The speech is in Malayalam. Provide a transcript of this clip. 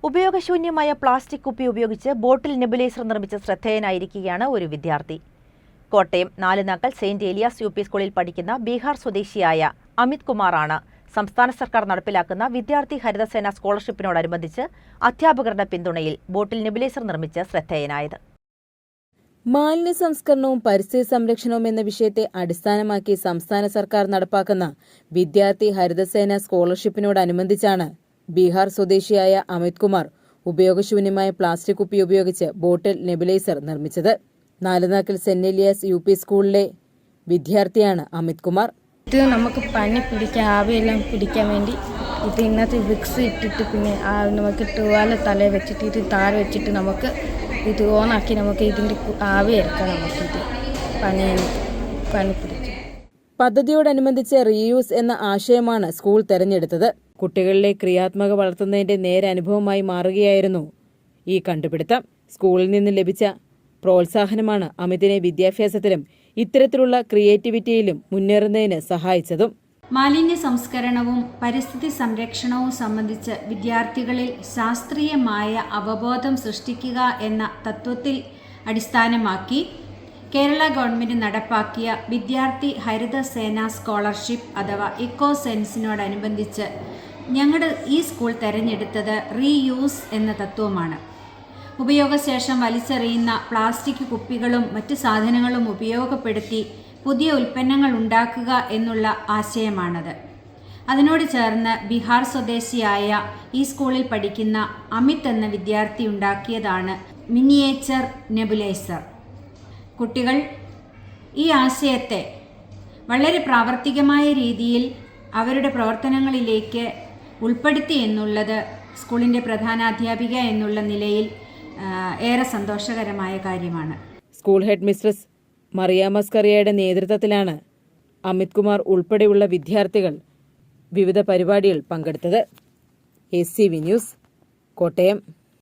ഉപയോഗശൂന്യമായ പ്ലാസ്റ്റിക് കുപ്പി ഉപയോഗിച്ച് ബോട്ടിൽ നെബുലൈസർ നിർമ്മിച്ച ശ്രദ്ധേയനായിരിക്കുകയാണ് ഒരു വിദ്യാർത്ഥി. Kottayam നാലുനാക്കൽ Saint Elias UP. സ്കൂളിൽ പഠിക്കുന്ന ബീഹാർ സ്വദേശിയായ അമിത് കുമാറാണ് സംസ്ഥാന സർക്കാർ നടപ്പിലാക്കുന്ന വിദ്യാർത്ഥി ഹരിതസേന സ്കോളർഷിപ്പിനോടനുബന്ധിച്ച് അധ്യാപകരുടെ പിന്തുണയിൽ ബോട്ടിൽ നെബുലൈസർ നിർമ്മിച്ച് ശ്രദ്ധേയനായത്. മാലിന്യ സംസ്കരണവും പരിസ്ഥിതി സംരക്ഷണവും എന്ന വിഷയത്തെ അടിസ്ഥാനമാക്കി സംസ്ഥാന സർക്കാർ നടപ്പാക്കുന്ന വിദ്യാർത്ഥി ഹരിതസേന സ്കോളർഷിപ്പിനോടനുബന്ധിച്ചാണ് ബീഹാർ സ്വദേശിയായ അമിത് കുമാർ ഉപയോഗശൂന്യമായ പ്ലാസ്റ്റിക് കുപ്പി ഉപയോഗിച്ച് ബോട്ടിൽ നെബുലൈസർ നിർമ്മിച്ചത്. നാലുനാക്കൽ സെന്റ് ഏലിയാസ് യു.പി. സ്കൂളിലെ വിദ്യാർത്ഥിയാണ് അമിത് കുമാർ. ഇത് നമുക്ക് പനി പിടിക്കാൻ ആവിയെല്ലാം പിടിക്കാൻ വേണ്ടി ഇത് ഇന്നത്തെ വിക്സ് ഇട്ടിട്ട് പിന്നെ നമുക്ക് ടൂവാല തലയിൽ വെച്ചിട്ട് ഇത് താഴെ വെച്ചിട്ട് നമുക്ക് ഇത് ഓണാക്കി നമുക്ക് ഇതിൻ്റെ ആവി എടുക്കാം. നമുക്കിത് പനി പിടിക്കും. പദ്ധതിയോടനുബന്ധിച്ച് റീയൂസ് എന്ന ആശയമാണ് സ്കൂൾ തെരഞ്ഞെടുത്തത്. കുട്ടികളിലെ ക്രിയാത്മക വളർത്തുന്നതിന്റെ നേരെ അനുഭവമായി മാറുകയായിരുന്നു ഈ കണ്ടുപിടുത്തം. സ്കൂളിൽ നിന്ന് ലഭിച്ച പ്രോത്സാഹനമാണ് അമിതിനെ വിദ്യാഭ്യാസത്തിലും ഇത്തരത്തിലുള്ള ക്രിയേറ്റിവിറ്റിയിലും മുന്നേറുന്നതിന് സഹായിച്ചതും. മാലിന്യ സംസ്കരണവും പരിസ്ഥിതി സംരക്ഷണവും സംബന്ധിച്ച് വിദ്യാർത്ഥികളിൽ ശാസ്ത്രീയമായ അവബോധം സൃഷ്ടിക്കുക എന്ന തത്വത്തിൽ അടിസ്ഥാനമാക്കി കേരള ഗവൺമെൻറ് നടപ്പാക്കിയ വിദ്യാർത്ഥി ഹരിതസേന സ്കോളർഷിപ്പ് അഥവാ ഇക്കോ സെൻസിനോടനുബന്ധിച്ച് ഞങ്ങളുടെ ഈ സ്കൂൾ തിരഞ്ഞെടുത്തത് റീയൂസ് എന്ന തത്വമാണ്. ഉപയോഗശേഷം വലിച്ചെറിയുന്ന പ്ലാസ്റ്റിക് കുപ്പികളും മറ്റ് സാധനങ്ങളും ഉപയോഗപ്പെടുത്തി പുതിയ ഉൽപ്പന്നങ്ങൾ ഉണ്ടാക്കുക എന്നുള്ള ആശയമാണത്. അതിനോട് ചേർന്ന് ബീഹാർ സ്വദേശിയായ ഈ സ്കൂളിൽ പഠിക്കുന്ന അമിത് എന്ന വിദ്യാർത്ഥി ഉണ്ടാക്കിയതാണ് മിനിയേച്ചർ നെബുലൈസർ. കുട്ടികൾ ഈ ആശയത്തെ വളരെ പ്രാവർത്തികമായ രീതിയിൽ അവരുടെ പ്രവർത്തനങ്ങളിലേക്ക് ഉൾപ്പെടുത്തി എന്നുള്ളത് സ്കൂളിൻ്റെ പ്രധാനാധ്യാപിക എന്നുള്ള നിലയിൽ ഏറെ സന്തോഷകരമായ കാര്യമാണ്. സ്കൂൾ ഹെഡ് മിസ്ട്രസ് മറിയാമസ്കറിയയുടെ നേതൃത്വത്തിലാണ് അമിത് കുമാർ ഉൾപ്പെടെയുള്ള വിദ്യാർത്ഥികൾ വിവിധ പരിപാടികൾ പങ്കെടുത്തത്. ACV news, Kottayam.